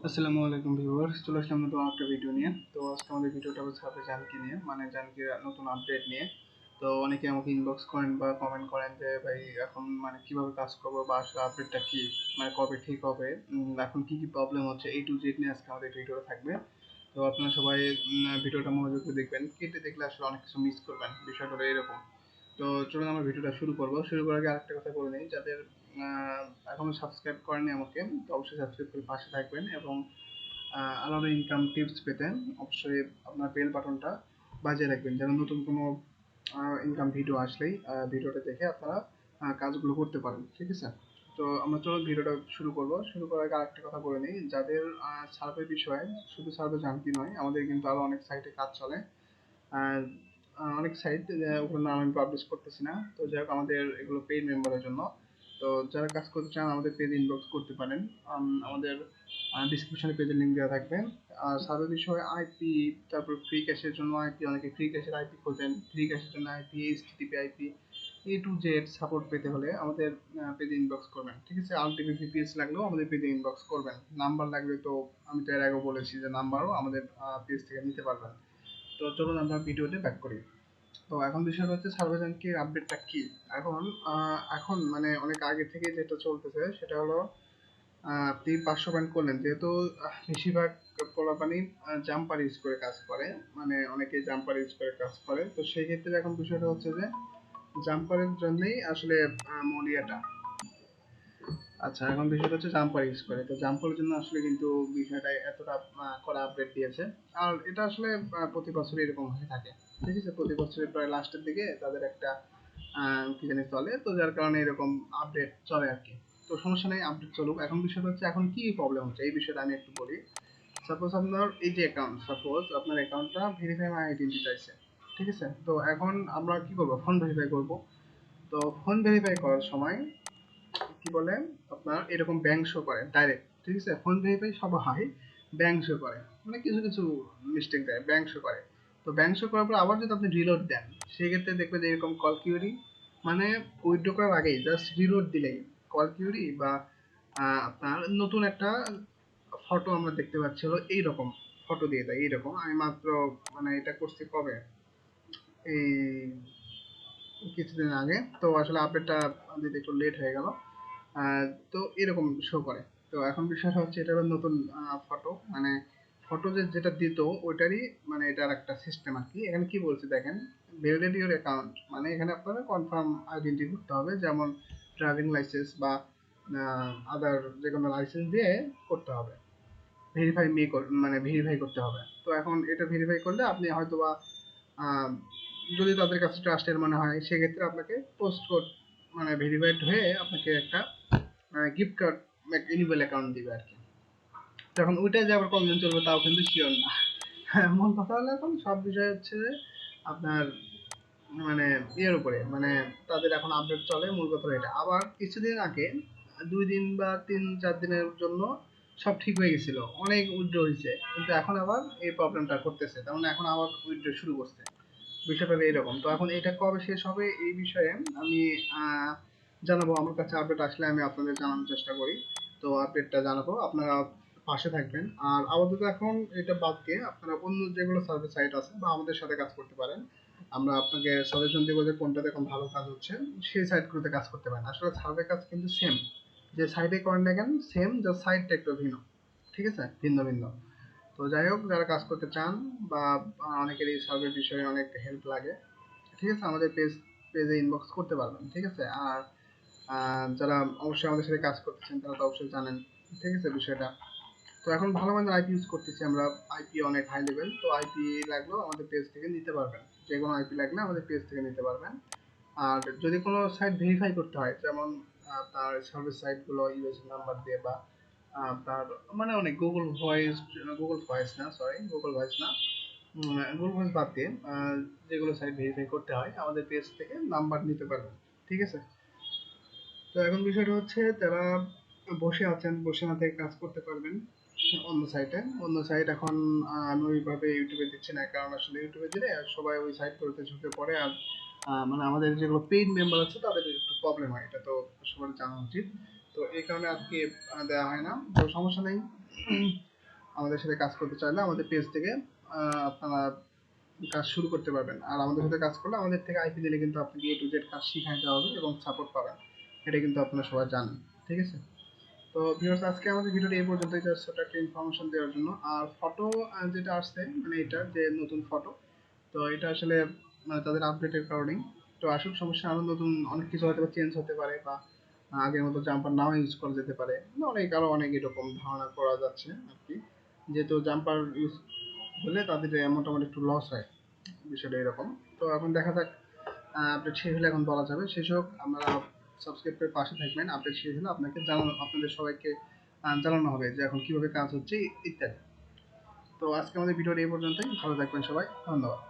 আসসালামু আলাইকুম ভিউয়ার্স, চলে আসলাম নতুন একটা ভিডিও নিয়ে। তো আজকে আমাদের ভিডিওটা হচ্ছে হবে জানকি নিয়ে, মানে জানকির নতুন আপডেট নিয়ে। তো অনেকে আমাকে ইনবক্স করেন বা কমেন্ট করেন যে ভাই এখন মানে কিভাবে কাজ করবো বা আসলে আপডেটটা কি, মানে কবে ঠিক হবে, এখন কি কি প্রবলেম হচ্ছে, এই টু জেড নিয়ে আজকে আমাদের ভিডিওটা থাকবে। তো আপনারা সবাই ভিডিওটা মনোযোগ দিয়ে দেখবেন, কেটে দেখলে আসলে অনেক কিছু মিস করবেন, বিষয়টা হলো এরকম। তো চলুন আমরা ভিডিওটা শুরু করবো। শুরু করার আগে আরেকটা কথা বলে নিই, যাদের এখনো সাবস্ক্রাইব করেনি আমাকে, তো অবশ্যই সাবস্ক্রাইব করে পাশে থাকবেন এবং আলাদা ইনকাম টিপস পেতে অবশ্যই আপনার বেল বাটনটা বাজিয়ে রাখবেন, যেন নতুন কোনো ইনকাম ভিডিও আসলেই ভিডিওটা দেখে আপনারা কাজগুলো করতে পারেন। ঠিক আছে, তো আমরা চলুন ভিডিওটা শুরু করব। শুরু করার আগে আরেকটা কথা বলে নিই, যাদের সার্ভে বিষয়ে, শুধু সার্ভে জানকি নয়, আমাদের কিন্তু আরো অনেক সাইটে কাজ চলে। আর অনেক সাইট, ওগুলোর নাম আমি পাবলিশ করতেছি না। তো যাই হোক, আমাদের এগুলো পেইড মেম্বারের জন্য। তো যারা কাজ করতে চান আমাদের পেজে ইনবক্স করতে পারেন। আমাদের ডিসক্রিপশনে পেজের লিঙ্ক দেওয়া থাকবে। আর সার্ভে বিষয়ে আইপি, তারপর ফ্রি ক্যাশের জন্য আইপি, অনেকে ফ্রি ক্যাশের আইপি খোঁজেন, ফ্রি ক্যাশের জন্য IP, HTTP IP, A to Z support পেতে হলে আমাদের পেজে ইনবক্স করবেন। ঠিক আছে, আলটিমেট ভিপিএস লাগলেও আমাদের পেজে ইনবক্স করবেন। নাম্বার লাগলে তো আমি তো এর আগে বলেছি যে নাম্বারও আমাদের পেজ থেকে নিতে পারবেন। তো চলুন আমরা ভিডিওতে ব্যাক করি। তো এখন বিষয়টা হচ্ছে সার্ভেজানকির আপডেটটা কি। এখন এখন মানে অনেক আগে থেকে যেটা চলতেছে সেটা হলো, আপনি 500 পয়েন্ট করলেন, যেহেতু বেশিরভাগ পোলাপানি জাম্পার ইউজ করে কাজ করে, মানে অনেকে জাম্পার ইউজ করে কাজ করে, তো সেই ক্ষেত্রে এখন বিষয়টা হচ্ছে যে জাম্পারের জন্যই আসলে মরিয়াটা। আচ্ছা, এখন বিষয়টা হচ্ছে জাম্পার ইউজ করে, তো জাম্পারের জন্য আসলে কিন্তু বিষয়টা এতটা করা আপডেট দিয়েছে। আর এটা আসলে প্রতি বছর এরকম হয়ে থাকে। ঠিক আছে, প্রতি বছরের প্রায় লাস্টের দিকে তাদের একটা কি জানি চলে, তো যার কারণে এরকম আপডেট চলে আর কি। তো সমস্যা নেই, আপডেট চলুক। এখন বিষয়টা হচ্ছে এখন কি প্রবলেম হচ্ছে এই বিষয়টা আমি একটু বলি। সাপোজ আপনার এই যে অ্যাকাউন্ট, সাপোজ আপনার অ্যাকাউন্টটা ভেরিফাই মাই আইডেন্টি চাইছে। ঠিক আছে, তো এখন আমরা কি করব, ফোন ভেরিফাই করব। তো ফোন ভেরিফাই করার সময় কি বলে, আপনার এরকম ব্যাংক শো করে ডাইরেক্ট। ঠিক আছে, ফোন ভেরিফাই সব হয়, ব্যাংক শো করে, মানে কিছু কিছু মিস্টেক দেয়, ব্যাংক শো করে। তো ব্যাংক শো করার পর আবার যদি আপনি রিলোড দেন, সেই ক্ষেত্রে দেখবে যে এরকম কল কিউরি, মানে উইথড্র করার আগেই জাস্ট রিলোড দিলেই কল কিউরি বা আপনার নতুন একটা ফটো আমরা দেখতে পাচ্ছি হলো এইরকম ফটো দিয়ে দেয়। এইরকম আমি মাত্র মানে এটা করছি কবে, এই কিছুদিন আগে। তো আসলে আপডেটটা দিতে একটু লেট হয়ে গেল। তো এরকম শো করে। তো এখন বিষয়টা হচ্ছে এটা হলো নতুন ফটো, মানে ফটো যেটা দিত ওইটারই, মানে এটার একটা সিস্টেম আর কি। এখানে কি বলছে দেখেন, ভ্যালিডেট ইউর অ্যাকাউন্ট, মানে এখানে আপনারা কনফার্ম আইডেন্টি করতে হবে, যেমন ড্রাইভিং লাইসেন্স বা আদার যে কোনো লাইসেন্স দিয়ে করতে হবে। ভেরিফাই মানে ভেরিফাই করতে হবে। তো এখন এটা ভেরিফাই করলে আপনি হয়তোবা আহ, যদি তাদের কাছে ট্রাস্টের মনে হয়, সেক্ষেত্রে আপনাকে পোস্ট কোড মানে ভেরিফাইড হয়ে আপনাকে একটা গিফট কার্ড, ইমেল অ্যাকাউন্ট দিবে আর কি। তো এখন ওইটা যে আবার কতদিন চলবে তাও কিন্তু শিওর না। হ্যাঁ, মূল কথা হলো এখন সব বিষয় হচ্ছে যে আপনার মানে ইয়ের উপরে, মানে তাদের এখন আপডেট চলে, মূল কথা এটা। আবার কিছুদিন আগে 2 দিন বা 3-4 দিনের জন্য সব ঠিক হয়ে গেছিল, অনেক উইথড্র হয়েছে, কিন্তু এখন আবার এই প্রবলেমটা করতেছে, তার মানে এখন আবার উইথড্র শুরু করছে। বিষয়টা এইরকম। তো এখন এটা কবে শেষ হবে এই বিষয়ে আমি আহ, জানাবো। আমার কাছে আপডেট আসলে আমি আপনাদের জানানোর চেষ্টা করি। তো আপডেটটা জানাবো, আপনারা পাশে থাকবেন। আর আপাতত এখন এটা বাদ দিয়ে আপনারা অন্য যেগুলো সার্ভিস সাইট আছে বা আমাদের সাথে কাজ করতে পারেন। আমরা আপনাকে সাজেশন দেবো যে কোনটাতে এখন ভালো কাজ হচ্ছে, সেই সাইটগুলোতে কাজ করতে পারেন। আসলে সার্ভে কাজ কিন্তু সেম, যে সাইটে করেন না কেন সেম, জাস্ট সাইটটা একটু ভিন্ন। ঠিক আছে, ভিন্ন ভিন্ন। তো যাই হোক, যারা কাজ করতে চান বা অনেকেরই সার্ভের বিষয়ে অনেক হেল্প লাগে, ঠিক আছে, আমাদের পেজে ইনবক্স করতে পারবেন। ঠিক আছে, আর যারা অবশ্যই আমাদের সাথে কাজ করতেছেন তারা তো অবশ্যই জানেন, ঠিক আছে বিষয়টা। তো এখন ভালো মানের আইপি ইউজ করতেছি আমরা, আইপি অনেক হাই লেভেল। তো আইপি লাগলেও আমাদের পেজ থেকে নিতে পারবেন, যে কোনো আইপি লাগলে আমাদের পেজ থেকে নিতে পারবেন। আর যদি কোনো সাইট ভেরিফাই করতে হয়, যেমন তার সার্ভিস সাইটগুলো ইউএসএন নাম্বার দিয়ে বা তার মানে অনেক গুগল ভয়েস না, সরি গুগল ভয়েস না, গুগল ভয়েস বাদ দিয়ে যেগুলো সাইট ভেরিফাই করতে হয় আমাদের পেজ থেকে নাম্বার নিতে পারবেন। ঠিক আছে, তো এখন বিষয়টা হচ্ছে যারা বসে আছেন, বসে না থেকে কাজ করতে পারবেন অন্য সাইটে। অন্য সাইট এখন আমি ওইভাবে ইউটিউবে দিচ্ছি না, কারণ আসলে ইউটিউবে দিলে সবাই ওই সাইটগুলোতে ঝুঁকে পড়ে। আর মানে আমাদের যেগুলো পেইড মেম্বার আছে তাদের একটু প্রবলেম হয়, এটা তো সবার জানা উচিত। তো এই কারণে আজকে দেওয়া হয় না, তো সমস্যা নেই। আমাদের সাথে কাজ করতে চাইলে আমাদের পেজ থেকে আপনারা কাজ শুরু করতে পারবেন। আর আমাদের সাথে কাজ করলে আমাদের থেকে আইপি দিলে কিন্তু আপনাকে A to Z কাজ শিখাই দেওয়া হবে এবং সাপোর্ট পাবেন। এটা কিন্তু আপনারা সবাই জানেন। ঠিক আছে? তো ভিউয়ার্স, আজকে আমাদের ভিডিওটা এই পর্যন্তই, জাস্ট ছোট একটা ইনফরমেশন দেওয়ার জন্য। আর ফটো যেটা আসছে, মানে এটা যে নতুন ফটো, তো এটা আসলে মানে তাদের আপডেটের কারণেই তো আসুক, সমস্যা। আরো নতুন অনেক কিছু হয়তো চেঞ্জ হতে পারে, বা আগের মতো জাম্পার নাও ইউজ করা যেতে পারে, অনেক এরকম ধারণা করা যাচ্ছে আর কি। যেহেতু জাম্পার ইউজ হলে তাদের মোটামুটি একটু লস হয়, বিষয়টা এরকম। তো এখন দেখা যাক, আপডেট শেষ হলে এখন বলা যাবে। শেষ হোক, আমরা সাবস্ক্রাইব করে পাশে থাকবেন। আপডেট শেষ হলে আপনাকে জানানো, আপনাদের সবাইকে জানানো হবে যে এখন কিভাবে কাজ হচ্ছে ইত্যাদি। তো আজকে আমাদের ভিডিওটা এই পর্যন্তই। ভালো থাকবেন সবাই, ধন্যবাদ।